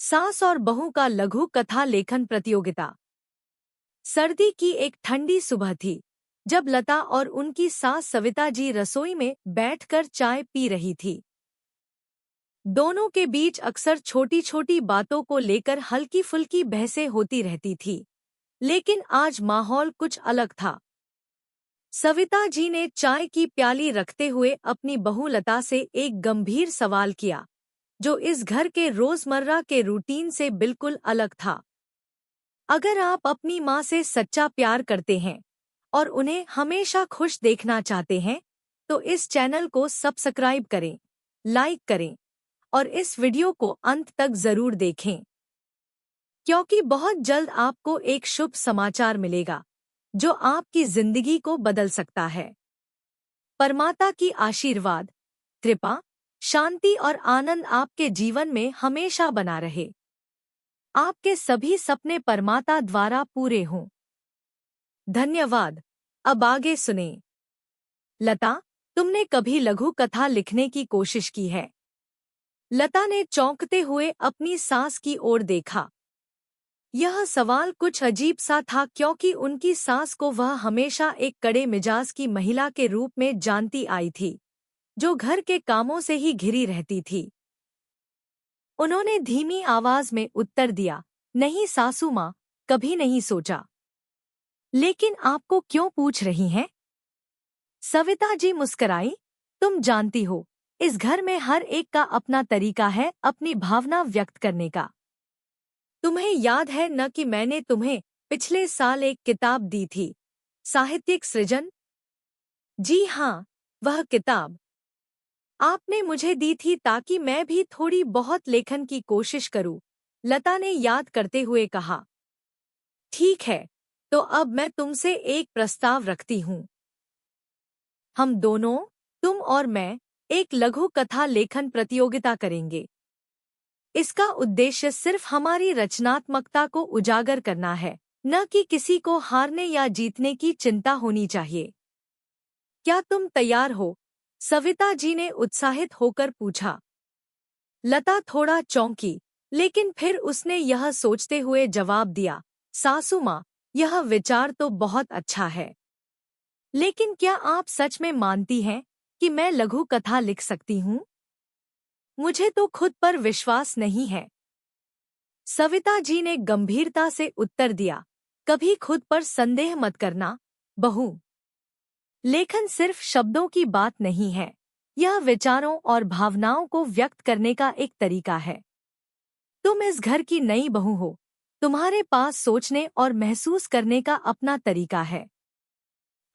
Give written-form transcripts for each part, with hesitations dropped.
सास और बहू का लघु कथा लेखन प्रतियोगिता। सर्दी की एक ठंडी सुबह थी जब लता और उनकी सास सविता जी रसोई में बैठकर चाय पी रही थी। दोनों के बीच अक्सर छोटी छोटी बातों को लेकर हल्की फुल्की बहसें होती रहती थी, लेकिन आज माहौल कुछ अलग था। सविता जी ने चाय की प्याली रखते हुए अपनी बहू लता से एक गंभीर सवाल किया, जो इस घर के रोजमर्रा के रूटीन से बिल्कुल अलग था। अगर आप अपनी माँ से सच्चा प्यार करते हैं और उन्हें हमेशा खुश देखना चाहते हैं, तो इस चैनल को सब्सक्राइब करें, लाइक करें और इस वीडियो को अंत तक जरूर देखें, क्योंकि बहुत जल्द आपको एक शुभ समाचार मिलेगा जो आपकी जिंदगी को बदल सकता है। परमात्मा की आशीर्वाद, कृपा, शांति और आनंद आपके जीवन में हमेशा बना रहे। आपके सभी सपने परमात्मा द्वारा पूरे हों। धन्यवाद। अब आगे सुने। लता, तुमने कभी लघु कथा लिखने की कोशिश की है? लता ने चौंकते हुए अपनी सास की ओर देखा। यह सवाल कुछ अजीब सा था, क्योंकि उनकी सास को वह हमेशा एक कड़े मिजाज की महिला के रूप में जानती आई थी, जो घर के कामों से ही घिरी रहती थी। उन्होंने धीमी आवाज में उत्तर दिया, नहीं सासू माँ, कभी नहीं सोचा। लेकिन आपको क्यों पूछ रही हैं? सविता जी मुस्कराई, तुम जानती हो, इस घर में हर एक का अपना तरीका है अपनी भावना व्यक्त करने का। तुम्हें याद है न कि मैंने तुम्हें पिछले साल एक किताब दी थी, साहित्यिक सृजन? जी हाँ, वह किताब आपने मुझे दी थी ताकि मैं भी थोड़ी बहुत लेखन की कोशिश करूं, लता ने याद करते हुए कहा। ठीक है, तो अब मैं तुमसे एक प्रस्ताव रखती हूँ। हम दोनों, तुम और मैं, एक लघु कथा लेखन प्रतियोगिता करेंगे। इसका उद्देश्य सिर्फ हमारी रचनात्मकता को उजागर करना है, न कि किसी को हारने या जीतने की चिंता होनी चाहिए। क्या तुम तैयार हो? सविता जी ने उत्साहित होकर पूछा। लता थोड़ा चौंकी, लेकिन फिर उसने यह सोचते हुए जवाब दिया, सासू माँ, यह विचार तो बहुत अच्छा है, लेकिन क्या आप सच में मानती हैं कि मैं लघु कथा लिख सकती हूँ? मुझे तो खुद पर विश्वास नहीं है। सविता जी ने गंभीरता से उत्तर दिया, कभी खुद पर संदेह मत करना, बहू। लेखन सिर्फ शब्दों की बात नहीं है, यह विचारों और भावनाओं को व्यक्त करने का एक तरीका है। तुम इस घर की नई बहू हो, तुम्हारे पास सोचने और महसूस करने का अपना तरीका है।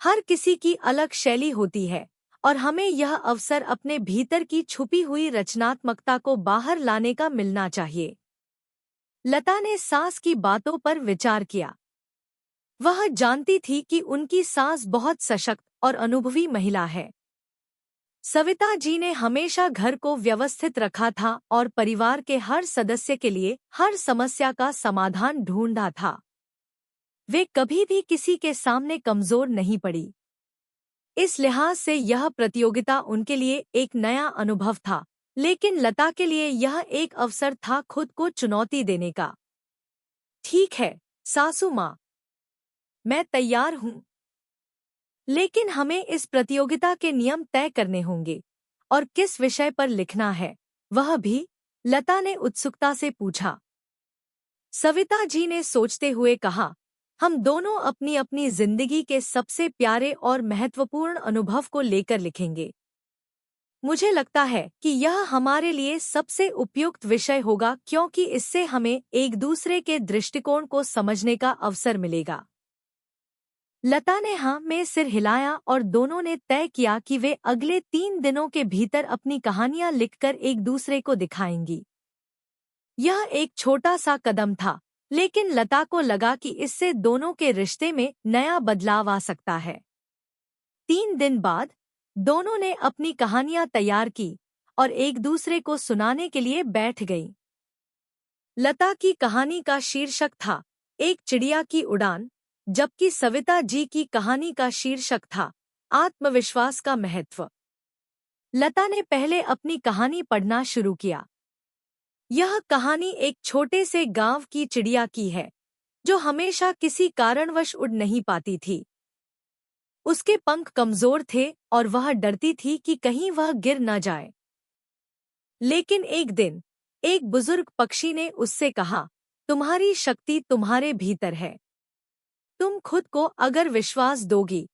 हर किसी की अलग शैली होती है और हमें यह अवसर अपने भीतर की छुपी हुई रचनात्मकता को बाहर लाने का मिलना चाहिए। लता ने सास की बातों पर विचार किया। वह जानती थी कि उनकी सास बहुत सशक्त और अनुभवी महिला है। सविता जी ने हमेशा घर को व्यवस्थित रखा था और परिवार के हर सदस्य के लिए हर समस्या का समाधान ढूंढा था। वे कभी भी किसी के सामने कमजोर नहीं पड़ी। इस लिहाज से यह प्रतियोगिता उनके लिए एक नया अनुभव था, लेकिन लता के लिए यह एक अवसर था खुद को चुनौती देने का। ठीक है, सासू माँ, मैं तैयार हूँ। लेकिन हमें इस प्रतियोगिता के नियम तय करने होंगे, और किस विषय पर लिखना है, वह भी, लता ने उत्सुकता से पूछा। सविता जी ने सोचते हुए कहा, हम दोनों अपनी अपनी जिंदगी के सबसे प्यारे और महत्वपूर्ण अनुभव को लेकर लिखेंगे। मुझे लगता है कि यह हमारे लिए सबसे उपयुक्त विषय होगा, क्योंकि इससे हमें एक दूसरे के दृष्टिकोण को समझने का अवसर मिलेगा। लता ने हाँ में सिर हिलाया और दोनों ने तय किया कि वे अगले 3 दिनों के भीतर अपनी कहानियां लिखकर एक दूसरे को दिखाएंगी। यह एक छोटा सा कदम था, लेकिन लता को लगा कि इससे दोनों के रिश्ते में नया बदलाव आ सकता है। 3 दिन बाद दोनों ने अपनी कहानियां तैयार की और एक दूसरे को सुनाने के लिए बैठ गईं। लता की कहानी का शीर्षक था एक चिड़िया की उड़ान, जबकि सविता जी की कहानी का शीर्षक था आत्मविश्वास का महत्व। लता ने पहले अपनी कहानी पढ़ना शुरू किया। यह कहानी एक छोटे से गांव की चिड़िया की है, जो हमेशा किसी कारणवश उड़ नहीं पाती थी। उसके पंख कमजोर थे और वह डरती थी कि कहीं वह गिर न जाए। लेकिन एक दिन एक बुजुर्ग पक्षी ने उससे कहा, तुम्हारी शक्ति तुम्हारे भीतर है। तुम खुद को अगर विश्वास दोगी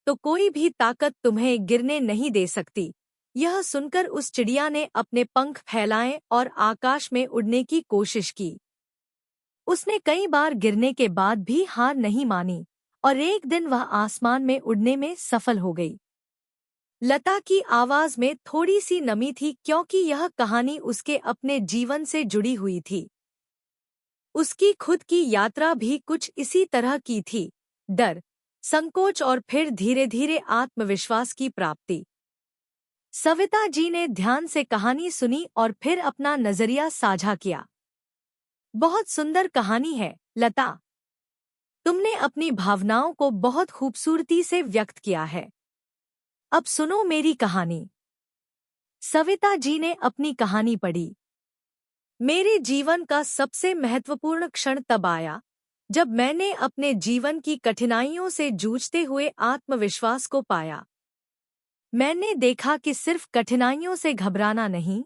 तो कोई भी ताकत तुम्हें गिरने नहीं दे सकती। यह सुनकर उस चिड़िया ने अपने पंख फैलाए और आकाश में उड़ने की कोशिश की। उसने कई बार गिरने के बाद भी हार नहीं मानी और एक दिन वह आसमान में उड़ने में सफल हो गई। लता की आवाज में थोड़ी सी नमी थी, क्योंकि यह कहानी उसके अपने जीवन से जुड़ी हुई थी। उसकी खुद की यात्रा भी कुछ इसी तरह की थी, डर, संकोच और फिर धीरे धीरे आत्मविश्वास की प्राप्ति। सविता जी ने ध्यान से कहानी सुनी और फिर अपना नजरिया साझा किया। बहुत सुंदर कहानी है, लता। तुमने अपनी भावनाओं को बहुत खूबसूरती से व्यक्त किया है। अब सुनो मेरी कहानी। सविता जी ने अपनी कहानी पढ़ी। मेरे जीवन का सबसे महत्वपूर्ण क्षण तब आया जब मैंने अपने जीवन की कठिनाइयों से जूझते हुए आत्मविश्वास को पाया। मैंने देखा कि सिर्फ कठिनाइयों से घबराना नहीं,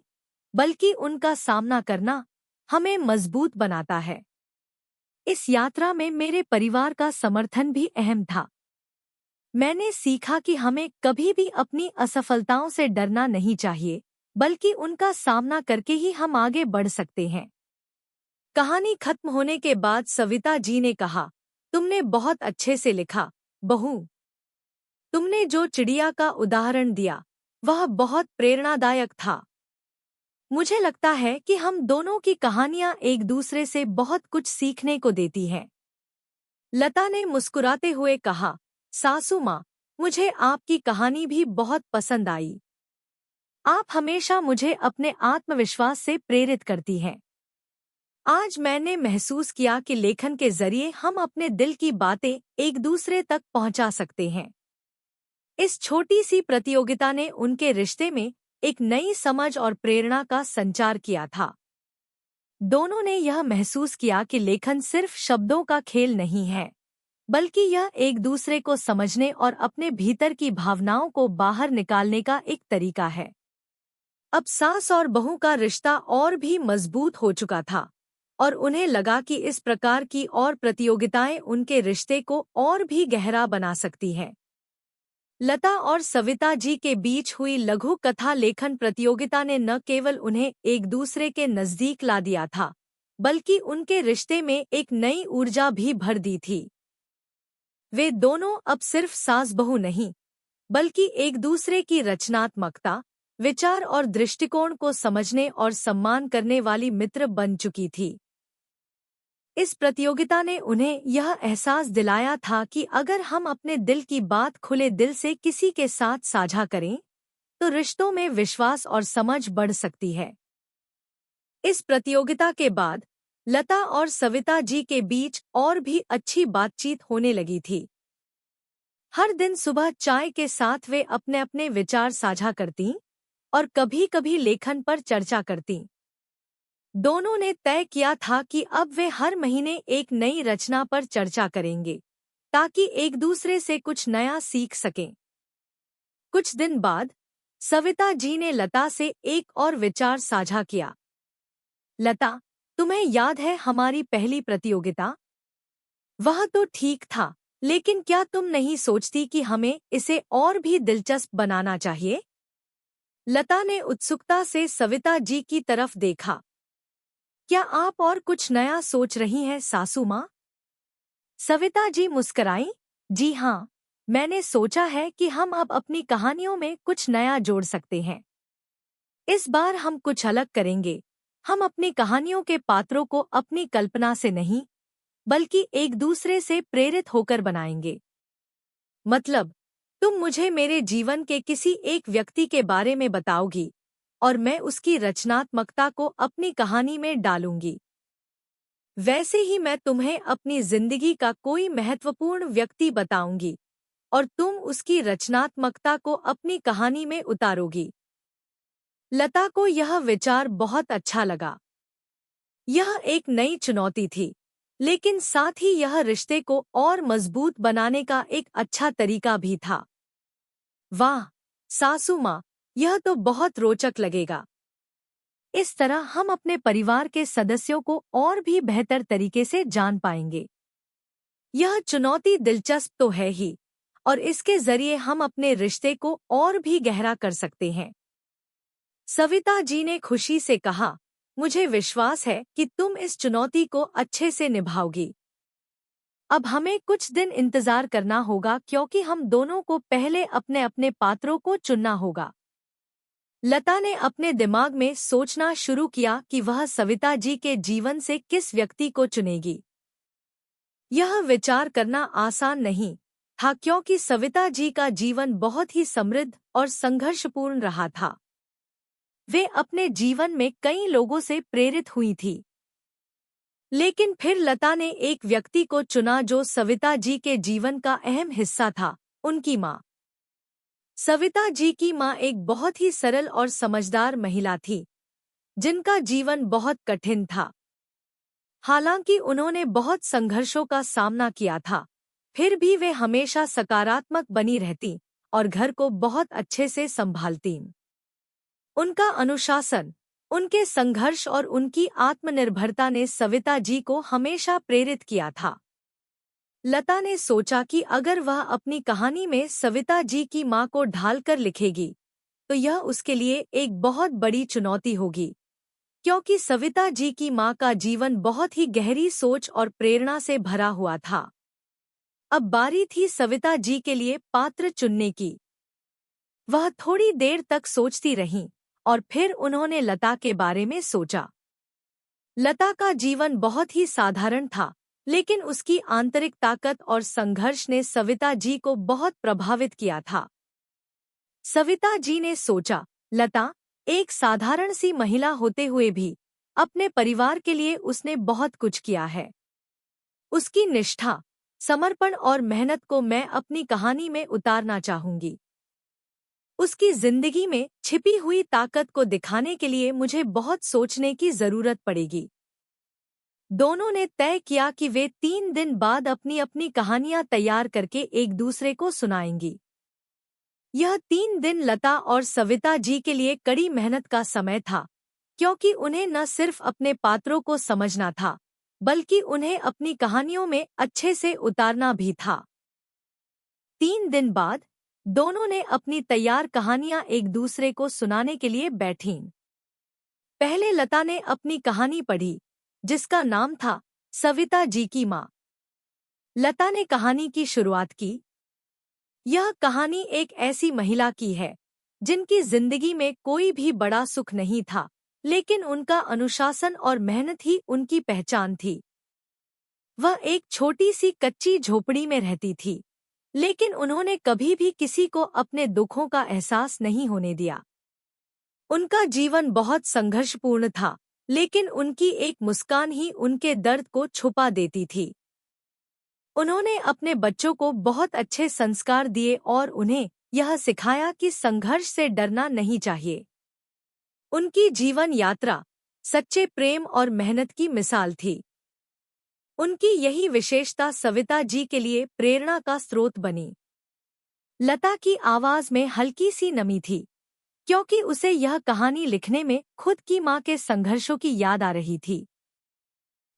बल्कि उनका सामना करना हमें मजबूत बनाता है। इस यात्रा में मेरे परिवार का समर्थन भी अहम था। मैंने सीखा कि हमें कभी भी अपनी असफलताओं से डरना नहीं चाहिए, बल्कि उनका सामना करके ही हम आगे बढ़ सकते हैं। कहानी खत्म होने के बाद सविता जी ने कहा, तुमने बहुत अच्छे से लिखा, बहू। तुमने जो चिड़िया का उदाहरण दिया, वह बहुत प्रेरणादायक था। मुझे लगता है कि हम दोनों की कहानियां एक दूसरे से बहुत कुछ सीखने को देती हैं। लता ने मुस्कुराते हुए कहा, सासू माँ, मुझे आपकी कहानी भी बहुत पसंद आई। आप हमेशा मुझे अपने आत्मविश्वास से प्रेरित करती हैं। आज मैंने महसूस किया कि लेखन के जरिए हम अपने दिल की बातें एक दूसरे तक पहुंचा सकते हैं। इस छोटी सी प्रतियोगिता ने उनके रिश्ते में एक नई समझ और प्रेरणा का संचार किया था। दोनों ने यह महसूस किया कि लेखन सिर्फ शब्दों का खेल नहीं है, बल्कि यह एक दूसरे को समझने और अपने भीतर की भावनाओं को बाहर निकालने का एक तरीका है। अब सास और बहू का रिश्ता और भी मजबूत हो चुका था और उन्हें लगा कि इस प्रकार की और प्रतियोगिताएं उनके रिश्ते को और भी गहरा बना सकती हैं। लता और सविता जी के बीच हुई लघु कथा लेखन प्रतियोगिता ने न केवल उन्हें एक दूसरे के नजदीक ला दिया था, बल्कि उनके रिश्ते में एक नई ऊर्जा भी भर दी थी। वे दोनों अब सिर्फ सास बहू नहीं, बल्कि एक दूसरे की रचनात्मकता, विचार और दृष्टिकोण को समझने और सम्मान करने वाली मित्र बन चुकी थी। इस प्रतियोगिता ने उन्हें यह एहसास दिलाया था कि अगर हम अपने दिल की बात खुले दिल से किसी के साथ साझा करें, तो रिश्तों में विश्वास और समझ बढ़ सकती है। इस प्रतियोगिता के बाद लता और सविता जी के बीच और भी अच्छी बातचीत होने लगी थी। हर दिन सुबह चाय के साथ वे अपने अपने विचार साझा करतीं और कभी-कभी लेखन पर चर्चा करतीं। दोनों ने तय किया था कि अब वे हर महीने एक नई रचना पर चर्चा करेंगे, ताकि एक दूसरे से कुछ नया सीख सकें। कुछ दिन बाद सविता जी ने लता से एक और विचार साझा किया। लता, तुम्हें याद है हमारी पहली प्रतियोगिता? वह तो ठीक था, लेकिन क्या तुम नहीं सोचती कि हमें इसे और भी दिलचस्प बनाना चाहिए? लता ने उत्सुकता से सविता जी की तरफ देखा। क्या आप और कुछ नया सोच रही हैं सासू माँ? सविता जी मुस्कराईं। जी हाँ, मैंने सोचा है कि हम अब अपनी कहानियों में कुछ नया जोड़ सकते हैं। इस बार हम कुछ अलग करेंगे। हम अपनी कहानियों के पात्रों को अपनी कल्पना से नहीं, बल्कि एक दूसरे से प्रेरित होकर बनाएंगे। मतलब, तुम मुझे मेरे जीवन के किसी एक व्यक्ति के बारे में बताओगी और मैं उसकी रचनात्मकता को अपनी कहानी में डालूंगी। वैसे ही मैं तुम्हें अपनी जिंदगी का कोई महत्वपूर्ण व्यक्ति बताऊंगी और तुम उसकी रचनात्मकता को अपनी कहानी में उतारोगी। लता को यह विचार बहुत अच्छा लगा। यह एक नई चुनौती थी, लेकिन साथ ही यह रिश्ते को और मजबूत बनाने का एक अच्छा तरीका भी था। वाह सासू माँ, यह तो बहुत रोचक लगेगा। इस तरह हम अपने परिवार के सदस्यों को और भी बेहतर तरीके से जान पाएंगे। यह चुनौती दिलचस्प तो है ही, और इसके जरिए हम अपने रिश्ते को और भी गहरा कर सकते हैं। सविता जी ने खुशी से कहा, मुझे विश्वास है कि तुम इस चुनौती को अच्छे से निभाओगी। अब हमें कुछ दिन इंतजार करना होगा क्योंकि हम दोनों को पहले अपने अपने पात्रों को चुनना होगा। लता ने अपने दिमाग में सोचना शुरू किया कि वह सविता जी के जीवन से किस व्यक्ति को चुनेगी। यह विचार करना आसान नहीं था क्योंकि सविता जी का जीवन बहुत ही समृद्ध और संघर्षपूर्ण रहा था। वे अपने जीवन में कई लोगों से प्रेरित हुई थी, लेकिन फिर लता ने एक व्यक्ति को चुना जो सविता जी के जीवन का अहम हिस्सा था, उनकी माँ। सविता जी की माँ एक बहुत ही सरल और समझदार महिला थी, जिनका जीवन बहुत कठिन था। हालांकि उन्होंने बहुत संघर्षों का सामना किया था, फिर भी वे हमेशा सकारात्मक बनी रहती और घर को बहुत अच्छे से संभालती। उनका अनुशासन, उनके संघर्ष और उनकी आत्मनिर्भरता ने सविता जी को हमेशा प्रेरित किया था। लता ने सोचा कि अगर वह अपनी कहानी में सविता जी की मां को ढालकर लिखेगी, तो यह उसके लिए एक बहुत बड़ी चुनौती होगी, क्योंकि सविता जी की मां का जीवन बहुत ही गहरी सोच और प्रेरणा से भरा हुआ था। अब बारी थी सविता जी के लिए पात्र चुनने की। वह थोड़ी देर तक सोचती रहीं और फिर उन्होंने लता के बारे में सोचा। लता का जीवन बहुत ही साधारण था, लेकिन उसकी आंतरिक ताकत और संघर्ष ने सविता जी को बहुत प्रभावित किया था। सविता जी ने सोचा, लता एक साधारण सी महिला होते हुए भी अपने परिवार के लिए उसने बहुत कुछ किया है। उसकी निष्ठा, समर्पण और मेहनत को मैं अपनी कहानी में उतारना चाहूंगी। उसकी जिंदगी में छिपी हुई ताकत को दिखाने के लिए मुझे बहुत सोचने की जरूरत पड़ेगी। दोनों ने तय किया कि वे 3 दिन बाद अपनी अपनी कहानियां तैयार करके एक दूसरे को सुनाएंगी। यह 3 दिन लता और सविता जी के लिए कड़ी मेहनत का समय था, क्योंकि उन्हें न सिर्फ अपने पात्रों को समझना था, बल्कि उन्हें अपनी कहानियों में अच्छे से उतारना भी था। 3 दिन बाद दोनों ने अपनी तैयार कहानियां एक दूसरे को सुनाने के लिए बैठीं। पहले लता ने अपनी कहानी पढ़ी, जिसका नाम था सविता जी की माँ। लता ने कहानी की शुरुआत की। यह कहानी एक ऐसी महिला की है जिनकी जिंदगी में कोई भी बड़ा सुख नहीं था, लेकिन उनका अनुशासन और मेहनत ही उनकी पहचान थी। वह एक छोटी सी कच्ची झोपड़ी में रहती थी, लेकिन उन्होंने कभी भी किसी को अपने दुखों का एहसास नहीं होने दिया। उनका जीवन बहुत संघर्षपूर्ण था, लेकिन उनकी एक मुस्कान ही उनके दर्द को छुपा देती थी। उन्होंने अपने बच्चों को बहुत अच्छे संस्कार दिए और उन्हें यह सिखाया कि संघर्ष से डरना नहीं चाहिए। उनकी जीवन यात्रा सच्चे प्रेम और मेहनत की मिसाल थी। उनकी यही विशेषता सविता जी के लिए प्रेरणा का स्रोत बनी। लता की आवाज में हल्की सी नमी थी, क्योंकि उसे यह कहानी लिखने में खुद की मां के संघर्षों की याद आ रही थी।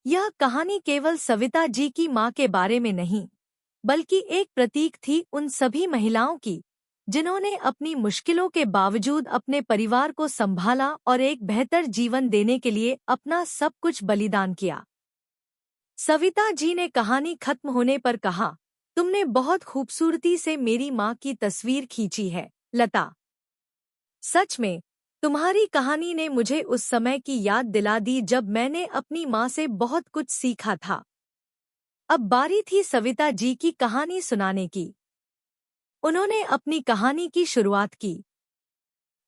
यह कहानी केवल सविता जी की मां के बारे में नहीं, बल्कि एक प्रतीक थी उन सभी महिलाओं की जिन्होंने अपनी मुश्किलों के बावजूद अपने परिवार को संभाला और एक बेहतर जीवन देने के लिए अपना सब कुछ बलिदान किया। सविता जी ने कहानी खत्म होने पर कहा, तुमने बहुत खूबसूरती से मेरी माँ की तस्वीर खींची है, लता। सच में, तुम्हारी कहानी ने मुझे उस समय की याद दिला दी जब मैंने अपनी माँ से बहुत कुछ सीखा था। अब बारी थी सविता जी की कहानी सुनाने की। उन्होंने अपनी कहानी की शुरुआत की।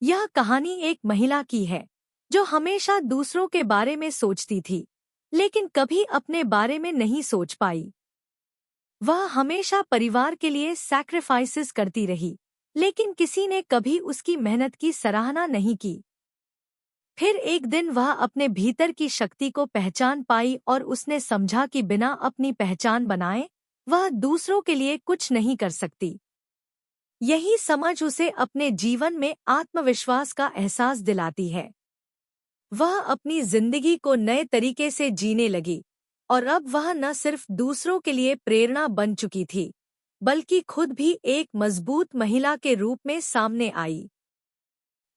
यह कहानी एक महिला की है जो हमेशा दूसरों के बारे में सोचती थी, लेकिन कभी अपने बारे में नहीं सोच पाई। वह हमेशा परिवार के लिए सैक्रिफाइसेस करती रही, लेकिन किसी ने कभी उसकी मेहनत की सराहना नहीं की। फिर एक दिन वह अपने भीतर की शक्ति को पहचान पाई और उसने समझा कि बिना अपनी पहचान बनाए वह दूसरों के लिए कुछ नहीं कर सकती। यही समझ उसे अपने जीवन में आत्मविश्वास का एहसास दिलाती है। वह अपनी जिंदगी को नए तरीके से जीने लगी और अब वह न सिर्फ दूसरों के लिए प्रेरणा बन चुकी थी, बल्कि खुद भी एक मजबूत महिला के रूप में सामने आई।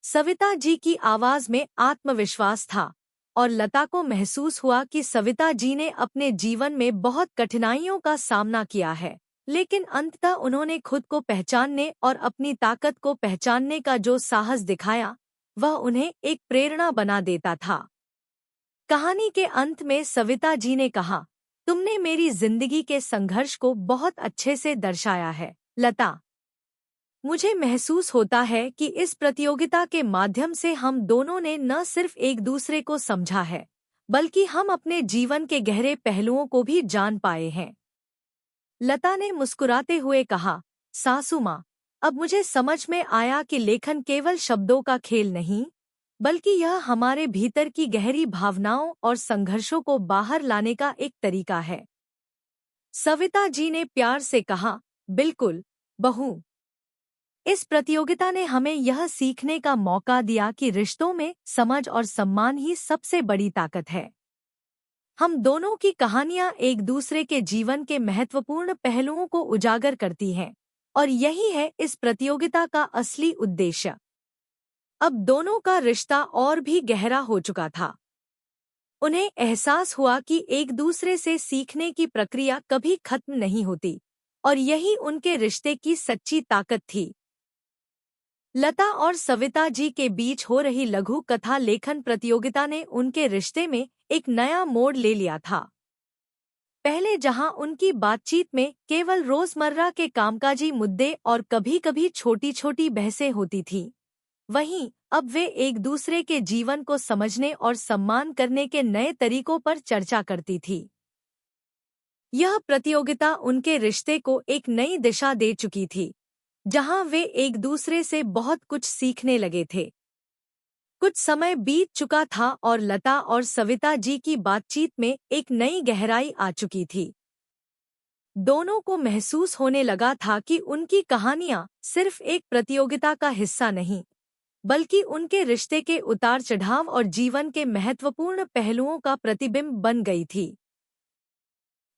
सविता जी की आवाज में आत्मविश्वास था और लता को महसूस हुआ कि सविता जी ने अपने जीवन में बहुत कठिनाइयों का सामना किया है, लेकिन अंततः उन्होंने खुद को पहचानने और अपनी ताकत को पहचानने का जो साहस दिखाया, वह उन्हें एक प्रेरणा बना देता था। कहानी के अंत में सविता जी ने कहा, तुमने मेरी जिंदगी के संघर्ष को बहुत अच्छे से दर्शाया है, लता। मुझे महसूस होता है कि इस प्रतियोगिता के माध्यम से हम दोनों ने न सिर्फ एक दूसरे को समझा है, बल्कि हम अपने जीवन के गहरे पहलुओं को भी जान पाए हैं। लता ने मुस्कुराते हुए कहा, सासू माँ, अब मुझे समझ में आया कि लेखन केवल शब्दों का खेल नहीं, बल्कि यह हमारे भीतर की गहरी भावनाओं और संघर्षों को बाहर लाने का एक तरीका है। सविता जी ने प्यार से कहा, बिल्कुल बहू। इस प्रतियोगिता ने हमें यह सीखने का मौका दिया कि रिश्तों में समझ और सम्मान ही सबसे बड़ी ताकत है। हम दोनों की कहानियां एक दूसरे के जीवन के महत्वपूर्ण पहलुओं को उजागर करती हैं, और यही है इस प्रतियोगिता का असली उद्देश्य। अब दोनों का रिश्ता और भी गहरा हो चुका था। उन्हें एहसास हुआ कि एक दूसरे से सीखने की प्रक्रिया कभी खत्म नहीं होती, और यही उनके रिश्ते की सच्ची ताकत थी। लता और सविता जी के बीच हो रही लघु कथा लेखन प्रतियोगिता ने उनके रिश्ते में एक नया मोड़ ले लिया था। पहले जहां उनकी बातचीत में केवल रोजमर्रा के कामकाजी मुद्दे और कभी-कभी छोटी-छोटी बहसें होती थीं, वहीं अब वे एक दूसरे के जीवन को समझने और सम्मान करने के नए तरीकों पर चर्चा करती थी। यह प्रतियोगिता उनके रिश्ते को एक नई दिशा दे चुकी थी, जहां वे एक दूसरे से बहुत कुछ सीखने लगे थे। कुछ समय बीत चुका था और लता और सविता जी की बातचीत में एक नई गहराई आ चुकी थी। दोनों को महसूस होने लगा था कि उनकी कहानियां सिर्फ एक प्रतियोगिता का हिस्सा नहीं, बल्कि उनके रिश्ते के उतार-चढ़ाव और जीवन के महत्वपूर्ण पहलुओं का प्रतिबिंब बन गई थी।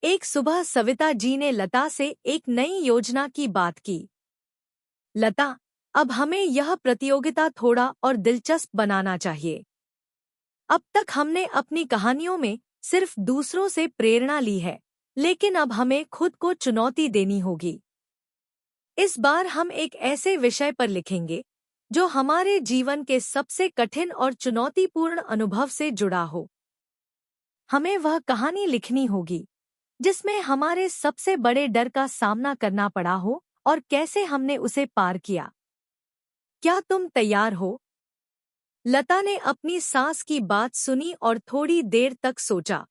एक सुबह सविता जी ने लता से एक नई योजना की बात की। लता, अब हमें यह प्रतियोगिता थोड़ा और दिलचस्प बनाना चाहिए। अब तक हमने अपनी कहानियों में सिर्फ दूसरों से प्रेरणा ली है, लेकिन अब हमें खुद को चुनौती देनी होगी। इस बार हम एक ऐसे विषय पर लिखेंगे जो हमारे जीवन के सबसे कठिन और चुनौतीपूर्ण अनुभव से जुड़ा हो। हमें वह कहानी लिखनी होगी जिसमें हमारे सबसे बड़े डर का सामना करना पड़ा हो और कैसे हमने उसे पार किया। क्या तुम तैयार हो? लता ने अपनी सास की बात सुनी और थोड़ी देर तक सोचा।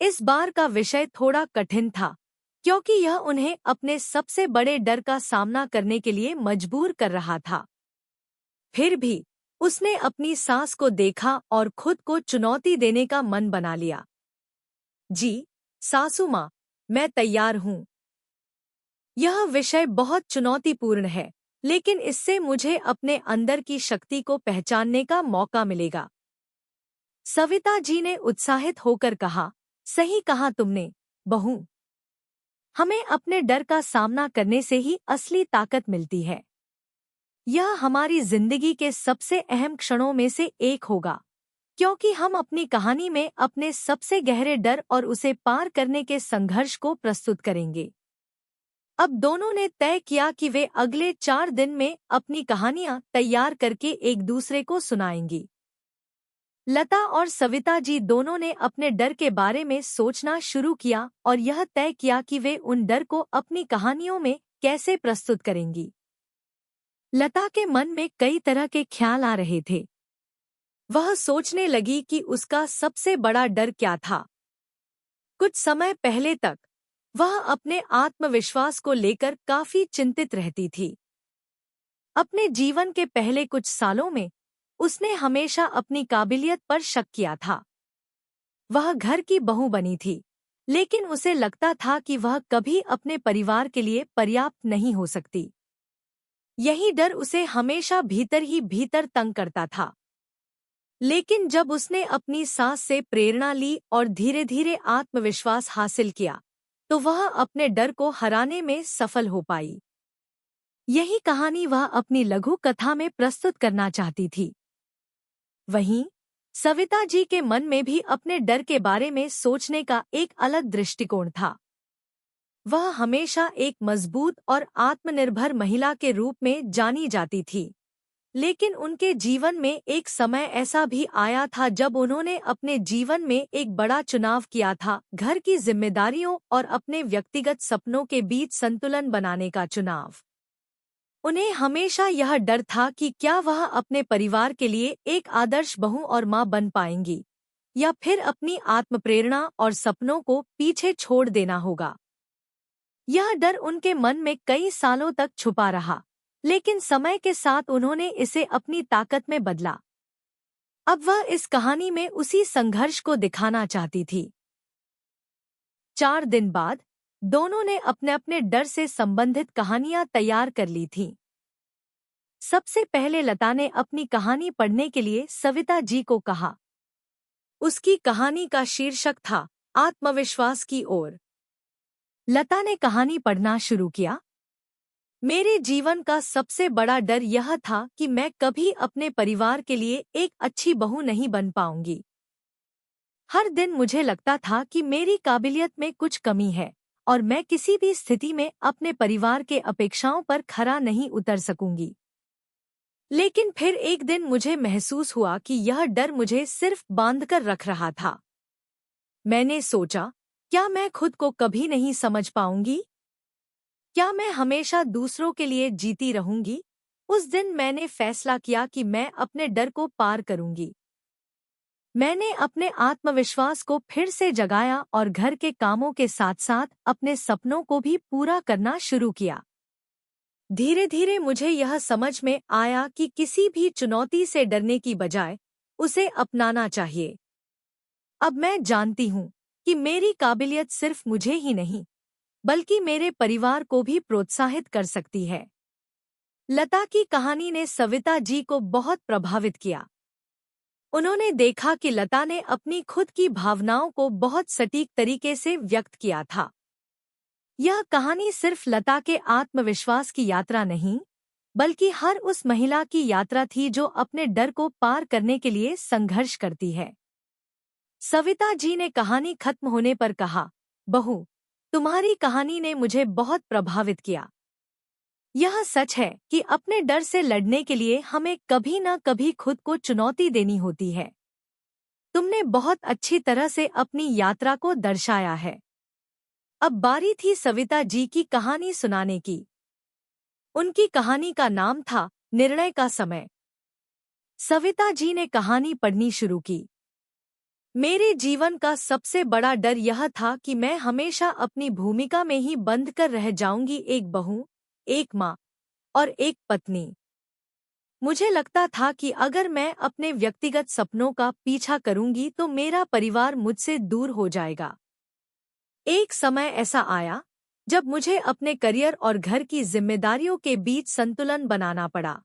इस बार का विषय थोड़ा कठिन था, क्योंकि यह उन्हें अपने सबसे बड़े डर का सामना करने के लिए मजबूर कर रहा था। फिर भी उसने अपनी सास को देखा और खुद को चुनौती देने का मन बना लिया। जी, सासू माँ, मैं तैयार हूँ। यह विषय बहुत चुनौतीपूर्ण है, लेकिन इससे मुझे अपने अंदर की शक्ति को पहचानने का मौका मिलेगा। सविता जी ने उत्साहित होकर कहा, सही कहा तुमने, बहू। हमें अपने डर का सामना करने से ही असली ताकत मिलती है। यह हमारी जिंदगी के सबसे अहम क्षणों में से एक होगा, क्योंकि हम अपनी कहानी में अपने सबसे गहरे डर और उसे पार करने के संघर्ष को प्रस्तुत करेंगे। अब दोनों ने तय किया कि वे अगले 4 दिन में अपनी कहानियां तैयार करके एक दूसरे को सुनाएंगी। लता और सविता जी दोनों ने अपने डर के बारे में सोचना शुरू किया और यह तय किया कि वे उन डर को अपनी कहानियों में कैसे प्रस्तुत करेंगी। लता के मन में कई तरह के ख्याल आ रहे थे। वह सोचने लगी कि उसका सबसे बड़ा डर क्या था। कुछ समय पहले तक वह अपने आत्मविश्वास को लेकर काफी चिंतित रहती थी। अपने जीवन के पहले कुछ सालों में उसने हमेशा अपनी काबिलियत पर शक किया था। वह घर की बहू बनी थी, लेकिन उसे लगता था कि वह कभी अपने परिवार के लिए पर्याप्त नहीं हो सकती। यही डर उसे हमेशा भीतर ही भीतर तंग करता था। लेकिन जब उसने अपनी सास से प्रेरणा ली और धीरे धीरे आत्मविश्वास हासिल किया, तो वह अपने डर को हराने में सफल हो पाई। यही कहानी वह अपनी लघु कथा में प्रस्तुत करना चाहती थी। वहीं सविता जी के मन में भी अपने डर के बारे में सोचने का एक अलग दृष्टिकोण था। वह हमेशा एक मजबूत और आत्मनिर्भर महिला के रूप में जानी जाती थी। लेकिन उनके जीवन में एक समय ऐसा भी आया था जब उन्होंने अपने जीवन में एक बड़ा चुनाव किया था, घर की जिम्मेदारियों और अपने व्यक्तिगत सपनों के बीच संतुलन बनाने का चुनाव। उन्हें हमेशा यह डर था कि क्या वह अपने परिवार के लिए एक आदर्श बहू और मां बन पाएंगी, या फिर अपनी आत्मप्रेरणा और सपनों को पीछे छोड़ देना होगा। यह डर उनके मन में कई सालों तक छुपा रहा, लेकिन समय के साथ उन्होंने इसे अपनी ताकत में बदला। अब वह इस कहानी में उसी संघर्ष को दिखाना चाहती थी। 4 दिन बाद दोनों ने अपने अपने डर से संबंधित कहानियां तैयार कर ली थीं। सबसे पहले लता ने अपनी कहानी पढ़ने के लिए सविता जी को कहा। उसकी कहानी का शीर्षक था आत्मविश्वास की ओर। लता ने कहानी पढ़ना शुरू किया। मेरे जीवन का सबसे बड़ा डर यह था कि मैं कभी अपने परिवार के लिए एक अच्छी बहू नहीं बन पाऊंगी। हर दिन मुझे लगता था कि मेरी काबिलियत में कुछ कमी है और मैं किसी भी स्थिति में अपने परिवार के अपेक्षाओं पर खरा नहीं उतर सकूंगी। लेकिन फिर एक दिन मुझे महसूस हुआ कि यह डर मुझे सिर्फ बांधकर रख रहा था। मैंने सोचा, क्या मैं खुद को कभी नहीं समझ पाऊंगी? क्या मैं हमेशा दूसरों के लिए जीती रहूंगी? उस दिन मैंने फैसला किया कि मैं अपने डर को पार करूंगी। मैंने अपने आत्मविश्वास को फिर से जगाया और घर के कामों के साथ साथ अपने सपनों को भी पूरा करना शुरू किया। धीरे धीरे मुझे यह समझ में आया कि किसी भी चुनौती से डरने की बजाय उसे अपनाना चाहिए। अब मैं जानती हूँ कि मेरी काबिलियत सिर्फ मुझे ही नहीं, बल्कि मेरे परिवार को भी प्रोत्साहित कर सकती है। लता की कहानी ने सविता जी को बहुत प्रभावित किया। उन्होंने देखा कि लता ने अपनी खुद की भावनाओं को बहुत सटीक तरीके से व्यक्त किया था। यह कहानी सिर्फ लता के आत्मविश्वास की यात्रा नहीं, बल्कि हर उस महिला की यात्रा थी जो अपने डर को पार करने के लिए संघर्ष करती है। सविता जी ने कहानी खत्म होने पर कहा, बहू, तुम्हारी कहानी ने मुझे बहुत प्रभावित किया। यह सच है कि अपने डर से लड़ने के लिए हमें कभी न कभी खुद को चुनौती देनी होती है। तुमने बहुत अच्छी तरह से अपनी यात्रा को दर्शाया है। अब बारी थी सविता जी की कहानी सुनाने की। उनकी कहानी का नाम था निर्णय का समय। सविता जी ने कहानी पढ़नी शुरू की। मेरे जीवन का सबसे बड़ा डर यह था कि मैं हमेशा अपनी भूमिका में ही बंद कर रह जाऊंगी, एक बहू, एक माँ और एक पत्नी। मुझे लगता था कि अगर मैं अपने व्यक्तिगत सपनों का पीछा करूंगी तो मेरा परिवार मुझसे दूर हो जाएगा। एक समय ऐसा आया जब मुझे अपने करियर और घर की जिम्मेदारियों के बीच संतुलन बनाना पड़ा।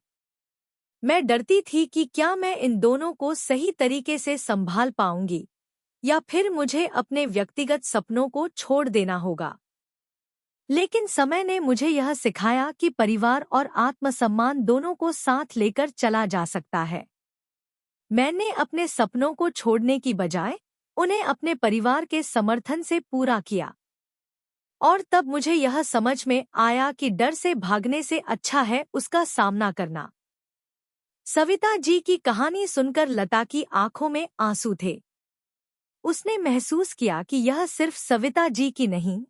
मैं डरती थी कि क्या मैं इन दोनों को सही तरीके से संभाल पाऊंगी, या फिर मुझे अपने व्यक्तिगत सपनों को छोड़ देना होगा। लेकिन समय ने मुझे यह सिखाया कि परिवार और आत्मसम्मान दोनों को साथ लेकर चला जा सकता है। मैंने अपने सपनों को छोड़ने की बजाय उन्हें अपने परिवार के समर्थन से पूरा किया। और तब मुझे यह समझ में आया कि डर से भागने से अच्छा है उसका सामना करना। सविता जी की कहानी सुनकर लता की आंखों में आंसू थे। उसने महसूस किया कि यह सिर्फ सविता जी की नहीं,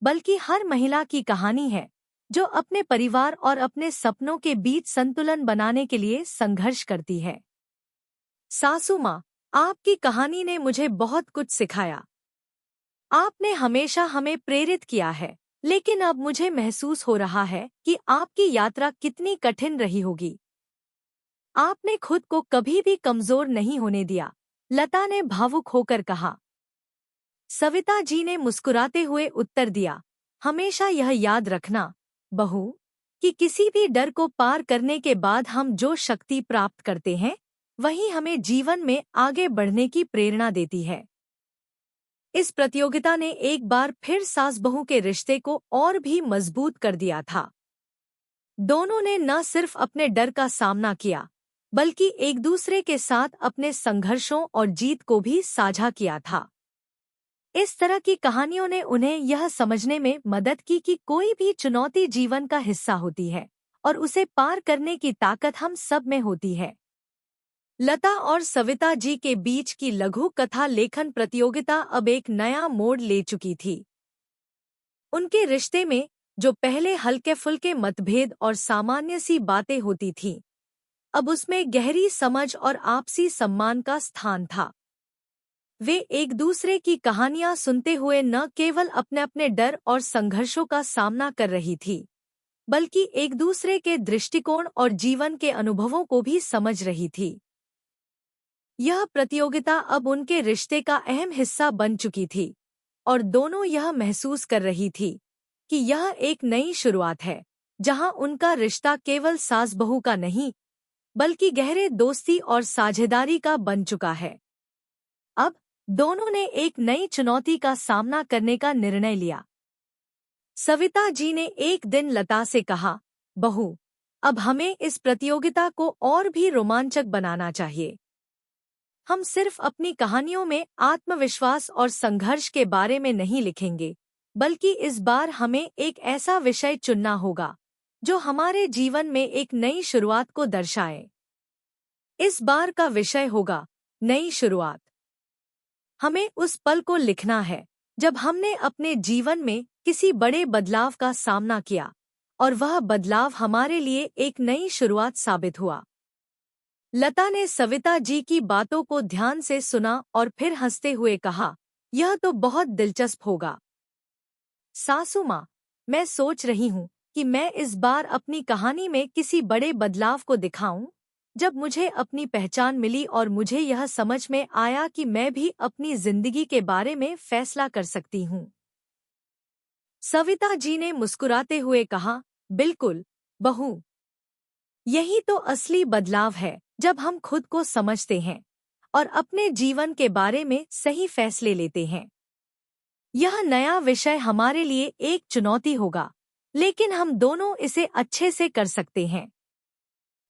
बल्कि हर महिला की कहानी है जो अपने परिवार और अपने सपनों के बीच संतुलन बनाने के लिए संघर्ष करती है। सासू माँ, आपकी कहानी ने मुझे बहुत कुछ सिखाया। आपने हमेशा हमें प्रेरित किया है, लेकिन अब मुझे महसूस हो रहा है कि आपकी यात्रा कितनी कठिन रही होगी। आपने खुद को कभी भी कमजोर नहीं होने दिया, लता ने भावुक होकर कहा। सविता जी ने मुस्कुराते हुए उत्तर दिया, हमेशा यह याद रखना बहू, कि किसी भी डर को पार करने के बाद हम जो शक्ति प्राप्त करते हैं वही हमें जीवन में आगे बढ़ने की प्रेरणा देती है। इस प्रतियोगिता ने एक बार फिर सास बहू के रिश्ते को और भी मजबूत कर दिया था। दोनों ने न सिर्फ अपने डर का सामना किया, बल्कि एक दूसरे के साथ अपने संघर्षों और जीत को भी साझा किया था। इस तरह की कहानियों ने उन्हें यह समझने में मदद की कि कोई भी चुनौती जीवन का हिस्सा होती है और उसे पार करने की ताकत हम सब में होती है। लता और सविता जी के बीच की लघु कथा लेखन प्रतियोगिता अब एक नया मोड़ ले चुकी थी। उनके रिश्ते में जो पहले हल्के फुल्के मतभेद और सामान्य सी बातें होती थीं, अब उसमें गहरी समझ और आपसी सम्मान का स्थान था। वे एक दूसरे की कहानियां सुनते हुए न केवल अपने अपने डर और संघर्षों का सामना कर रही थी, बल्कि एक दूसरे के दृष्टिकोण और जीवन के अनुभवों को भी समझ रही थी। यह प्रतियोगिता अब उनके रिश्ते का अहम हिस्सा बन चुकी थी और दोनों यह महसूस कर रही थी कि यह एक नई शुरुआत है, जहां उनका रिश्ता केवल सास बहू का नहीं, बल्कि गहरे दोस्ती और साझेदारी का बन चुका है। अब दोनों ने एक नई चुनौती का सामना करने का निर्णय लिया। सविता जी ने एक दिन लता से कहा, बहू, अब हमें इस प्रतियोगिता को और भी रोमांचक बनाना चाहिए। हम सिर्फ अपनी कहानियों में आत्मविश्वास और संघर्ष के बारे में नहीं लिखेंगे, बल्कि इस बार हमें एक ऐसा विषय चुनना होगा जो हमारे जीवन में एक नई शुरुआत को दर्शाए। इस बार का विषय होगा नई शुरुआत। हमें उस पल को लिखना है जब हमने अपने जीवन में किसी बड़े बदलाव का सामना किया और वह बदलाव हमारे लिए एक नई शुरुआत साबित हुआ। लता ने सविता जी की बातों को ध्यान से सुना और फिर हंसते हुए कहा, यह तो बहुत दिलचस्प होगा। सासू माँ, मैं सोच रही हूँ कि मैं इस बार अपनी कहानी में किसी बड़े बदलाव को दिखाऊं, जब मुझे अपनी पहचान मिली और मुझे यह समझ में आया कि मैं भी अपनी जिंदगी के बारे में फैसला कर सकती हूँ। सविता जी ने मुस्कुराते हुए कहा, बिल्कुल बहू, यही तो असली बदलाव है, जब हम खुद को समझते हैं और अपने जीवन के बारे में सही फैसले लेते हैं। यह नया विषय हमारे लिए एक चुनौती होगा, लेकिन हम दोनों इसे अच्छे से कर सकते हैं।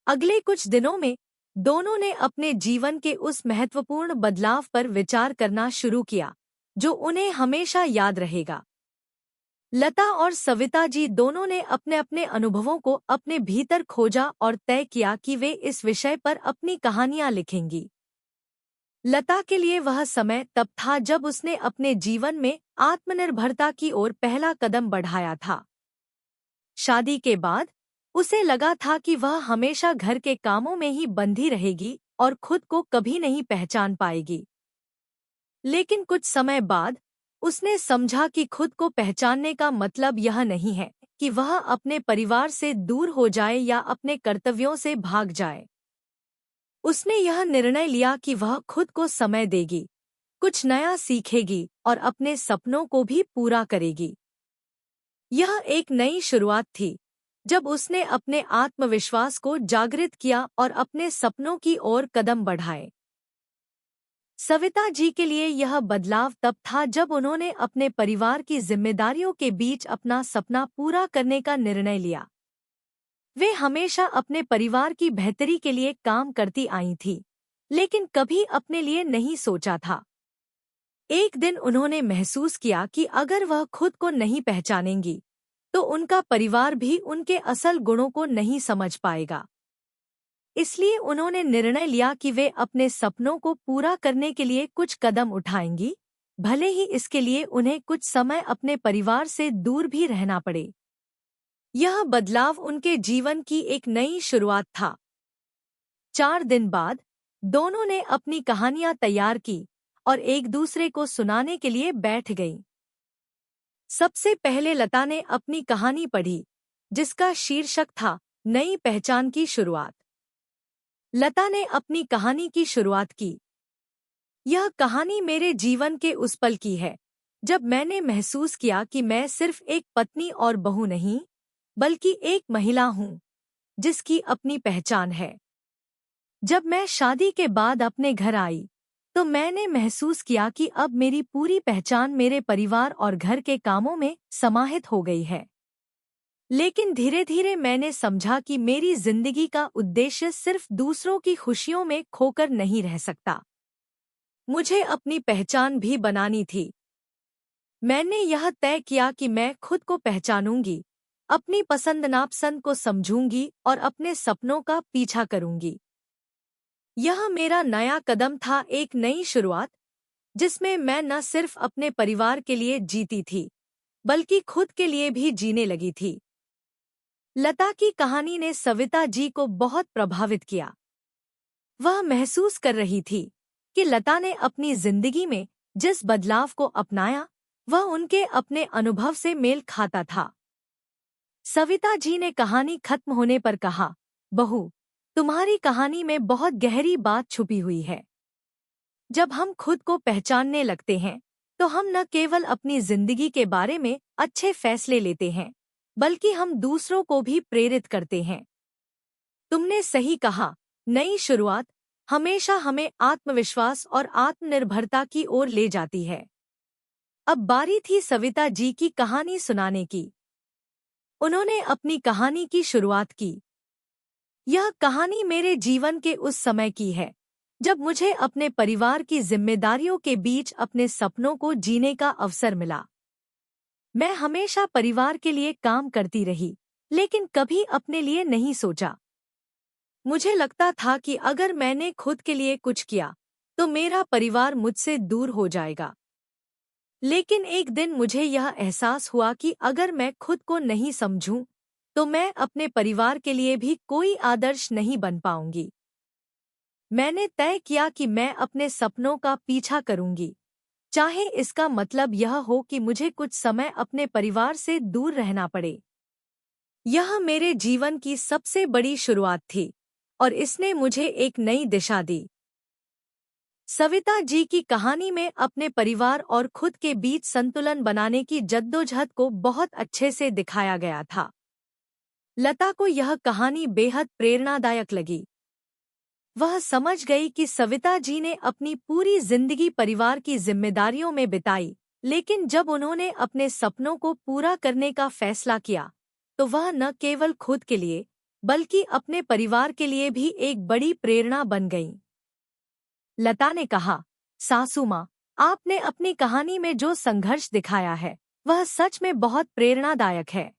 अगले कुछ दिनों में दोनों ने अपने जीवन के उस महत्वपूर्ण बदलाव पर विचार करना शुरू किया, जो उन्हें हमेशा याद रहेगा। लता और सविता जी दोनों ने अपने अपने अनुभवों को अपने भीतर खोजा और तय किया कि वे इस विषय पर अपनी कहानियां लिखेंगी। लता के लिए वह समय तब था जब उसने अपने जीवन में आत्मनिर्भरता की ओर पहला कदम बढ़ाया था। शादी के बाद उसे लगा था कि वह हमेशा घर के कामों में ही बंधी रहेगी और खुद को कभी नहीं पहचान पाएगी। लेकिन कुछ समय बाद उसने समझा कि खुद को पहचानने का मतलब यह नहीं है कि वह अपने परिवार से दूर हो जाए या अपने कर्तव्यों से भाग जाए। उसने यह निर्णय लिया कि वह खुद को समय देगी, कुछ नया सीखेगी और अपने सपनों को भी पूरा करेगी। यह एक नई शुरुआत थी, जब उसने अपने आत्मविश्वास को जागृत किया और अपने सपनों की ओर कदम बढ़ाए। सविता जी के लिए यह बदलाव तब था जब उन्होंने अपने परिवार की जिम्मेदारियों के बीच अपना सपना पूरा करने का निर्णय लिया। वे हमेशा अपने परिवार की बेहतरी के लिए काम करती आई थी, लेकिन कभी अपने लिए नहीं सोचा था। एक दिन उन्होंने महसूस किया कि अगर वह खुद को नहीं पहचानेंगी, तो उनका परिवार भी उनके असल गुणों को नहीं समझ पाएगा। इसलिए उन्होंने निर्णय लिया कि वे अपने सपनों को पूरा करने के लिए कुछ कदम उठाएंगी, भले ही इसके लिए उन्हें कुछ समय अपने परिवार से दूर भी रहना पड़े। यह बदलाव उनके जीवन की एक नई शुरुआत था। 4 दिन बाद दोनों ने अपनी कहानियां तैयार की और एक दूसरे को सुनाने के लिए बैठ गईं। सबसे पहले लता ने अपनी कहानी पढ़ी, जिसका शीर्षक था नई पहचान की शुरुआत। लता ने अपनी कहानी की शुरुआत की। यह कहानी मेरे जीवन के उस पल की है जब मैंने महसूस किया कि मैं सिर्फ एक पत्नी और बहू नहीं, बल्कि एक महिला हूँ जिसकी अपनी पहचान है। जब मैं शादी के बाद अपने घर आई, तो मैंने महसूस किया कि अब मेरी पूरी पहचान मेरे परिवार और घर के कामों में समाहित हो गई है। लेकिन धीरे धीरे मैंने समझा कि मेरी जिंदगी का उद्देश्य सिर्फ दूसरों की खुशियों में खोकर नहीं रह सकता। मुझे अपनी पहचान भी बनानी थी। मैंने यह तय किया कि मैं खुद को पहचानूंगी, अपनी पसंद नापसंद को समझूंगी और अपने सपनों का पीछा करूंगी। यह मेरा नया कदम था, एक नई शुरुआत जिसमें मैं न सिर्फ अपने परिवार के लिए जीती थी, बल्कि खुद के लिए भी जीने लगी थी। लता की कहानी ने सविता जी को बहुत प्रभावित किया। वह महसूस कर रही थी कि लता ने अपनी जिंदगी में जिस बदलाव को अपनाया, वह उनके अपने अनुभव से मेल खाता था। सविता जी ने कहानी खत्म होने पर कहा, बहू, तुम्हारी कहानी में बहुत गहरी बात छुपी हुई है। जब हम खुद को पहचानने लगते हैं, तो हम न केवल अपनी जिंदगी के बारे में अच्छे फैसले लेते हैं, बल्कि हम दूसरों को भी प्रेरित करते हैं। तुमने सही कहा, नई शुरुआत हमेशा हमें आत्मविश्वास और आत्मनिर्भरता की ओर ले जाती है। अब बारी थी सविता जी की कहानी सुनाने की। उन्होंने अपनी कहानी की शुरुआत की। यह कहानी मेरे जीवन के उस समय की है जब मुझे अपने परिवार की जिम्मेदारियों के बीच अपने सपनों को जीने का अवसर मिला। मैं हमेशा परिवार के लिए काम करती रही, लेकिन कभी अपने लिए नहीं सोचा। मुझे लगता था कि अगर मैंने खुद के लिए कुछ किया, तो मेरा परिवार मुझसे दूर हो जाएगा। लेकिन एक दिन मुझे यह एहसास हुआ कि अगर मैं खुद को नहीं समझूं, तो मैं अपने परिवार के लिए भी कोई आदर्श नहीं बन पाऊंगी। मैंने तय किया कि मैं अपने सपनों का पीछा करूंगी, चाहे इसका मतलब यह हो कि मुझे कुछ समय अपने परिवार से दूर रहना पड़े। यह मेरे जीवन की सबसे बड़ी शुरुआत थी और इसने मुझे एक नई दिशा दी। सविता जी की कहानी में अपने परिवार और खुद के बीच संतुलन बनाने की जद्दोजहद को बहुत अच्छे से दिखाया गया था। लता को यह कहानी बेहद प्रेरणादायक लगी। वह समझ गई कि सविता जी ने अपनी पूरी जिंदगी परिवार की जिम्मेदारियों में बिताई, लेकिन जब उन्होंने अपने सपनों को पूरा करने का फैसला किया, तो वह न केवल खुद के लिए, बल्कि अपने परिवार के लिए भी एक बड़ी प्रेरणा बन गईं। लता ने कहा, सासू माँ, आपने अपनी कहानी में जो संघर्ष दिखाया है, वह सच में बहुत प्रेरणादायक है।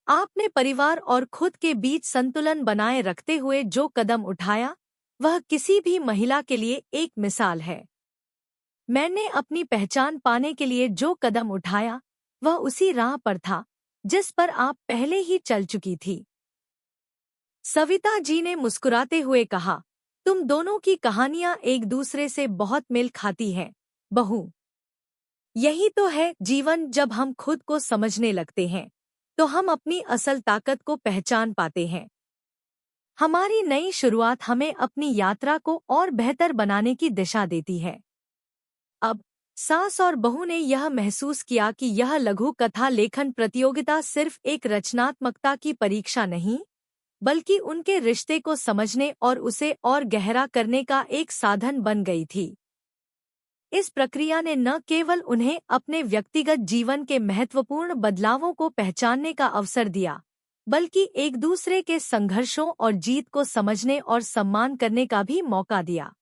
आपने परिवार और खुद के बीच संतुलन बनाए रखते हुए जो कदम उठाया, वह किसी भी महिला के लिए एक मिसाल है। मैंने अपनी पहचान पाने के लिए जो कदम उठाया, वह उसी राह पर था जिस पर आप पहले ही चल चुकी थी। सविता जी ने मुस्कुराते हुए कहा, तुम दोनों की कहानियां एक दूसरे से बहुत मेल खाती हैं, बहू। यही तो है जीवन, जब हम खुद को समझने लगते हैं, तो हम अपनी असल ताकत को पहचान पाते हैं। हमारी नई शुरुआत हमें अपनी यात्रा को और बेहतर बनाने की दिशा देती है। अब सास और बहू ने यह महसूस किया कि यह लघु कथा लेखन प्रतियोगिता सिर्फ एक रचनात्मकता की परीक्षा नहीं, बल्कि उनके रिश्ते को समझने और उसे और गहरा करने का एक साधन बन गई थी। इस प्रक्रिया ने न केवल उन्हें अपने व्यक्तिगत जीवन के महत्वपूर्ण बदलावों को पहचानने का अवसर दिया, बल्कि एक दूसरे के संघर्षों और जीत को समझने और सम्मान करने का भी मौका दिया।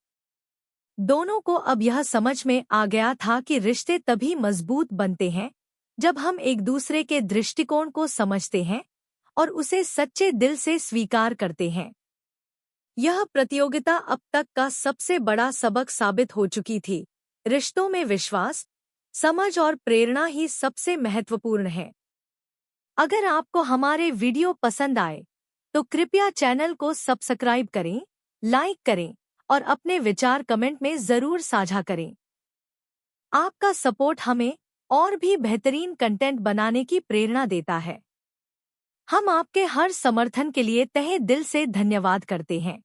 दोनों को अब यह समझ में आ गया था कि रिश्ते तभी मजबूत बनते हैं जब हम एक दूसरे के दृष्टिकोण को समझते हैं और उसे सच्चे दिल से स्वीकार करते हैं। यह प्रतियोगिता अब तक का सबसे बड़ा सबक साबित हो चुकी थी। रिश्तों में विश्वास, समझ और प्रेरणा ही सबसे महत्वपूर्ण है। अगर आपको हमारे वीडियो पसंद आए, तो कृपया चैनल को सब्सक्राइब करें, लाइक करें और अपने विचार कमेंट में जरूर साझा करें। आपका सपोर्ट हमें और भी बेहतरीन कंटेंट बनाने की प्रेरणा देता है। हम आपके हर समर्थन के लिए तहे दिल से धन्यवाद करते हैं।